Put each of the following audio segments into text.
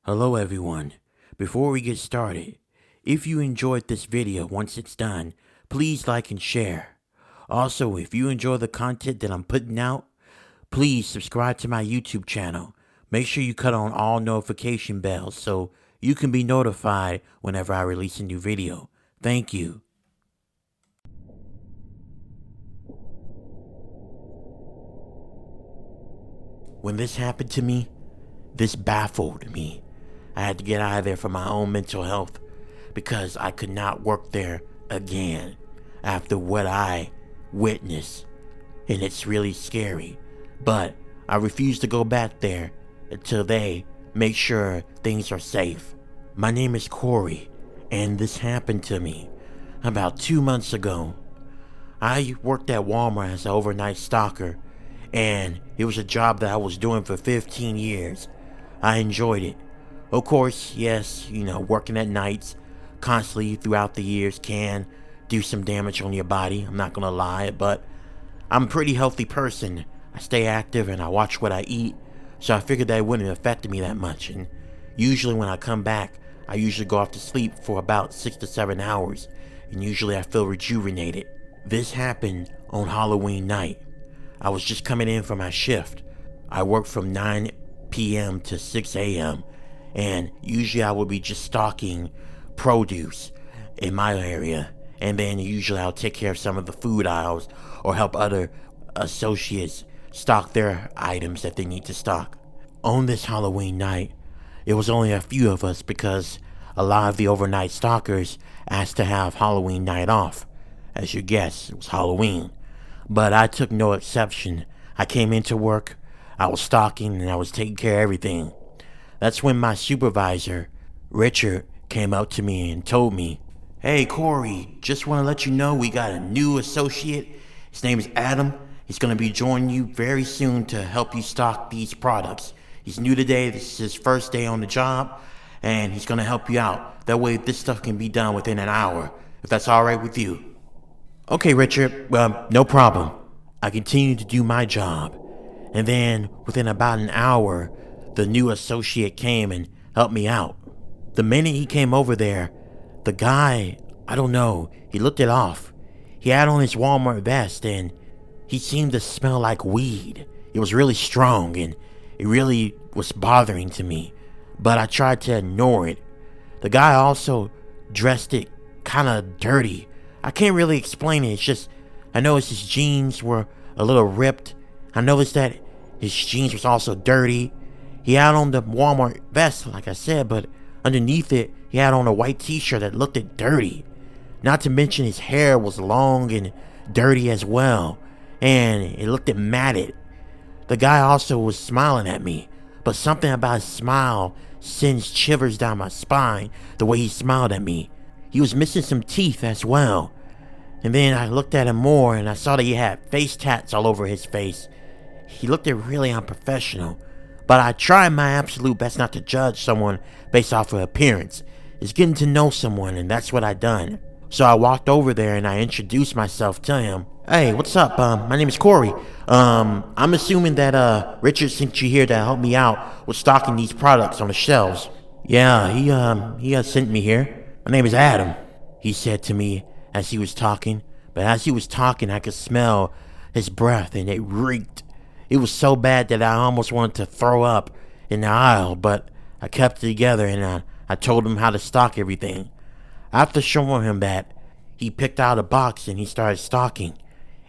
Hello everyone. Before we get started, if you enjoyed this video once it's done, please like and share. Also, if you enjoy the content that I'm putting out, please subscribe to my YouTube channel. Make sure you cut on all notification bells so you can be notified whenever I release a new video. Thank you. When this happened to me, this baffled me. I had to get out of there for my own mental health because I could not work there again after what I witnessed. And it's really scary. But I refuse to go back there until they make sure things are safe. My name is Corey, and this happened to me about 2 months ago. I worked at Walmart as an overnight stalker, and it was a job that I was doing for 15 years. I enjoyed it. Of course, yes, working at nights constantly throughout the years can do some damage on your body. I'm not gonna lie, but I'm a pretty healthy person. I stay active and I watch what I eat, so I figured that it wouldn't affect me that much. And usually when I come back, I usually go off to sleep for about 6 to 7 hours, and usually I feel rejuvenated. This happened on Halloween night. I was just coming in from my shift. I worked from 9 p.m. to 6 a.m. and usually I would be just stocking produce in my area, and then usually I'll take care of some of the food aisles or help other associates stock their items that they need to stock. On this Halloween night, it was only a few of us because a lot of the overnight stalkers asked to have Halloween night off. As you guessed, it was Halloween. But I took no exception. I came into work, I was stocking, and I was taking care of everything. That's when my supervisor, Richard, came up to me and told me, "Hey Corey, just want to let you know we got a new associate. His name is Adam. He's going to be joining you very soon to help you stock these products. He's new today, this is his first day on the job, and he's going to help you out. That way this stuff can be done within an hour, if that's alright with you." Okay, Richard, no problem. I continued to do my job, and then within about an hour, the new associate came and helped me out. The minute he came over there, the guy, I don't know, he looked it off. He had on his Walmart vest and he seemed to smell like weed. It was really strong and it really was bothering to me, but I tried to ignore it. The guy also dressed it kind of dirty. I can't really explain it, it's just, I noticed his jeans were a little ripped. I noticed that his jeans was also dirty. He had on the Walmart vest, like I said, but underneath it, he had on a white t-shirt that looked dirty. Not to mention his hair was long and dirty as well, and it looked matted. The guy also was smiling at me, but something about his smile sends shivers down my spine, the way he smiled at me. He was missing some teeth as well. And then I looked at him more and I saw that he had face tats all over his face. He looked really unprofessional. But I try my absolute best not to judge someone based off of appearance. It's getting to know someone, and that's what I done. So I walked over there and I introduced myself to him. "Hey, what's up? My name is Corey. I'm assuming that Richard sent you here to help me out with stocking these products on the shelves." "Yeah, he sent me here. My name is Adam," he said to me as he was talking. But as he was talking, I could smell his breath and it reeked. It was so bad that I almost wanted to throw up in the aisle, but I kept it together and I told him how to stock everything. After showing him that, he picked out a box and he started stocking.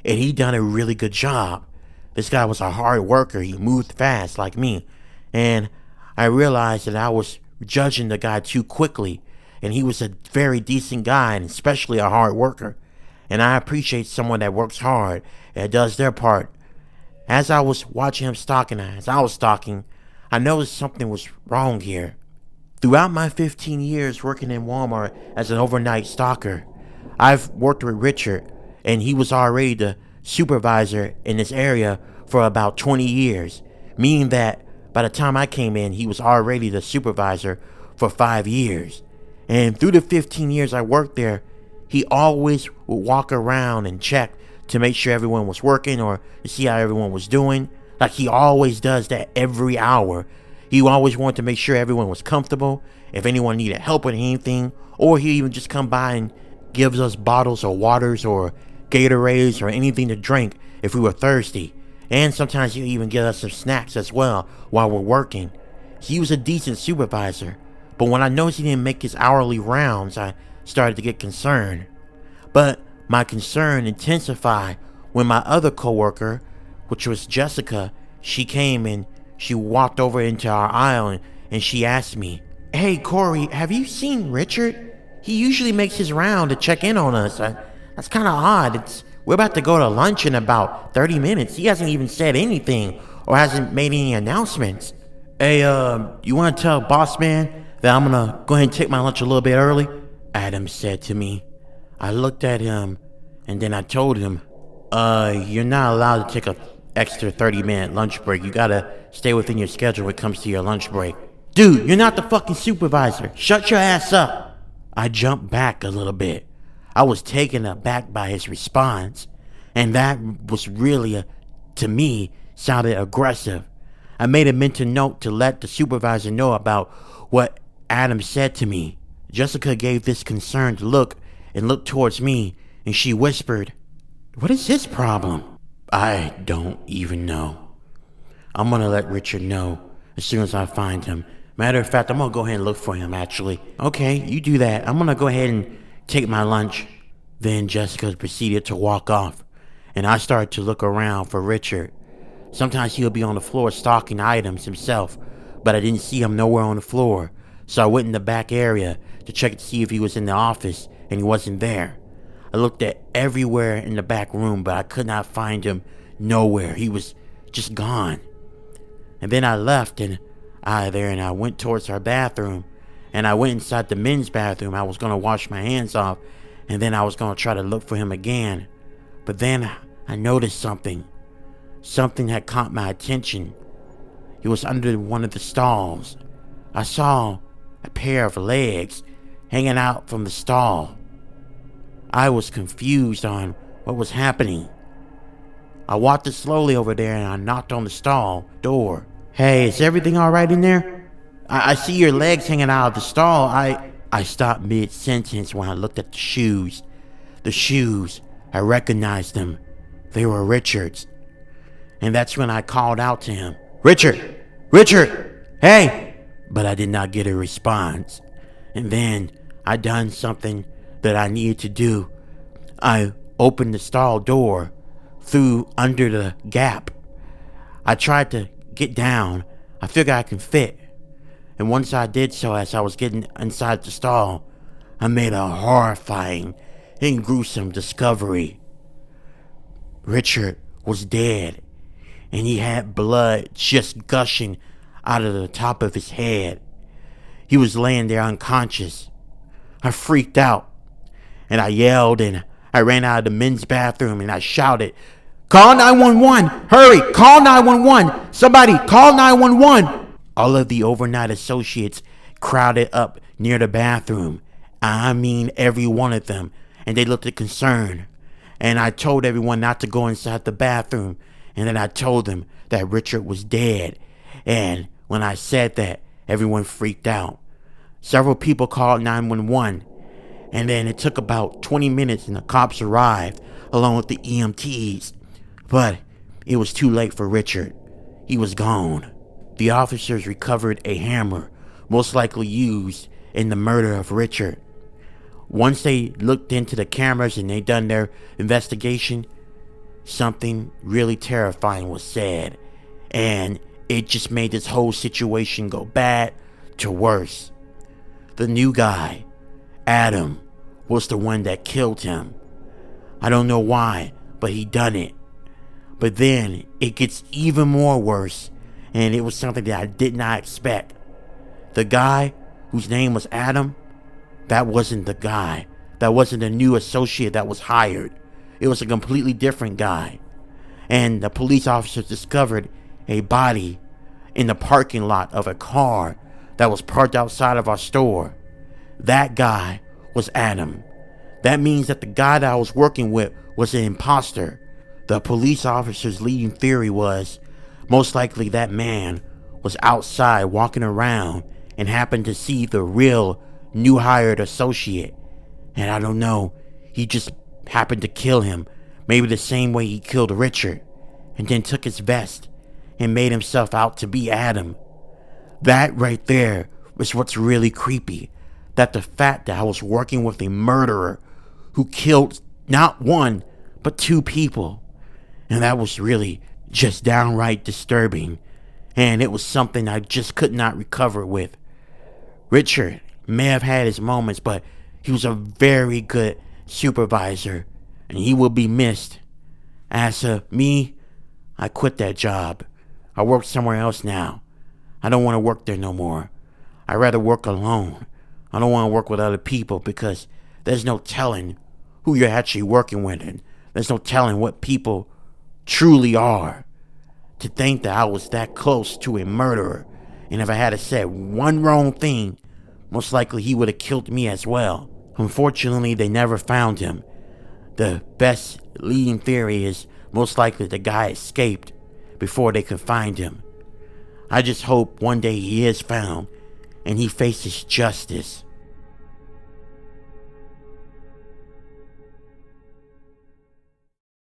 And he done a really good job. This guy was a hard worker. He moved fast like me. And I realized that I was judging the guy too quickly. And he was a very decent guy and especially a hard worker. And I appreciate someone that works hard and does their part. As I was watching him stocking, I noticed something was wrong here. Throughout my 15 years working in Walmart as an overnight stalker, I've worked with Richard, and he was already the supervisor in this area for about 20 years, meaning that by the time I came in, he was already the supervisor for 5 years. And through the 15 years I worked there, he always would walk around and check to make sure everyone was working or to see how everyone was doing. Like he always does that every hour. He always wanted to make sure everyone was comfortable, if anyone needed help with anything, or he even just come by and gives us bottles of waters or Gatorades or anything to drink if we were thirsty. And sometimes he'll even give us some snacks as well while we're working. He was a decent supervisor, but when I noticed he didn't make his hourly rounds, I started to get concerned. But my concern intensified when my other coworker, which was Jessica, she came and she walked over into our aisle and she asked me, "Hey Corey, have you seen Richard? He usually makes his round to check in on us. That's kind of odd. We're about to go to lunch in about 30 minutes. He hasn't even said anything or hasn't made any announcements." "Hey, you want to tell boss man that I'm gonna go ahead and take my lunch a little bit early?" Adam said to me. I looked at him and then I told him, "You're not allowed to take a extra 30-minute lunch break. You gotta stay within your schedule when it comes to your lunch break." "Dude, you're not the fucking supervisor. Shut your ass up." I jumped back a little bit. I was taken aback by his response, and that was really, to me, sounded aggressive. I made a mental note to let the supervisor know about what Adam said to me. Jessica gave this concerned look and looked towards me, and she whispered, "What is his problem?" "I don't even know. I'm gonna let Richard know as soon as I find him. Matter of fact, I'm gonna go ahead and look for him, actually." "Okay, you do that. I'm gonna go ahead and take my lunch." Then Jessica proceeded to walk off, and I started to look around for Richard. Sometimes he'll be on the floor stocking items himself, but I didn't see him nowhere on the floor, so I went in the back area to check to see if he was in the office, and he wasn't there. I looked at everywhere in the back room, but I could not find him nowhere. He was just gone. And then I left and I went towards our bathroom, and I went inside the men's bathroom. I was going to wash my hands off, and then I was going to try to look for him again. But then I noticed something. Something had caught my attention. He was under one of the stalls. I saw a pair of legs hanging out from the stall. I was confused on what was happening. I walked slowly over there and I knocked on the stall door. "Hey, is everything all right in there? I see your legs hanging out of the stall." I stopped mid-sentence when I looked at the shoes. The shoes, I recognized them. They were Richard's. And that's when I called out to him, "Richard! Richard! Hey!" But I did not get a response. And then I done something that I needed to do. I opened the stall door through under the gap. I tried to get down. I figured I could fit. And once I did so, as I was getting inside the stall, I made a horrifying and gruesome discovery. Richard was dead, and he had blood just gushing out of the top of his head. He was laying there unconscious. I freaked out, and I yelled, and I ran out of the men's bathroom, and I shouted, "Call 911! Hurry! Call 911! Somebody call 911!" All of the overnight associates crowded up near the bathroom. I mean every one of them, and they looked concerned. And I told everyone not to go inside the bathroom, and then I told them that Richard was dead. And when I said that, everyone freaked out. Several people called 911, and then it took about 20 minutes and the cops arrived along with the EMTs. But it was too late for Richard. He was gone. The officers recovered a hammer, most likely used in the murder of Richard. Once they looked into the cameras and they done their investigation, something really terrifying was said, and it just made this whole situation go bad to worse. The new guy, Adam, was the one that killed him. I don't know why, but he done it. But then it gets even more worse, and it was something that I did not expect. The guy whose name was Adam, that wasn't the guy. That wasn't the new associate that was hired. It was a completely different guy. And the police officers discovered a body in the parking lot of a car that was parked outside of our store. That guy was Adam. That means that the guy that I was working with was an imposter. The police officer's leading theory was most likely that man was outside walking around and happened to see the real new hired associate. And I don't know, he just happened to kill him, maybe the same way he killed Richard, and then took his vest and made himself out to be Adam. That right there was what's really creepy. That the fact that I was working with a murderer who killed not one, but two people. And that was really just downright disturbing. And it was something I just could not recover with. Richard may have had his moments, but he was a very good supervisor, and he will be missed. As for me, I quit that job. I work somewhere else now. I don't want to work there no more. I'd rather work alone. I don't want to work with other people because there's no telling who you're actually working with, and there's no telling what people truly are. To think that I was that close to a murderer, and if I had said one wrong thing, most likely he would have killed me as well. Unfortunately, they never found him. The best leading theory is most likely the guy escaped before they could find him. I just hope one day he is found and he faces justice.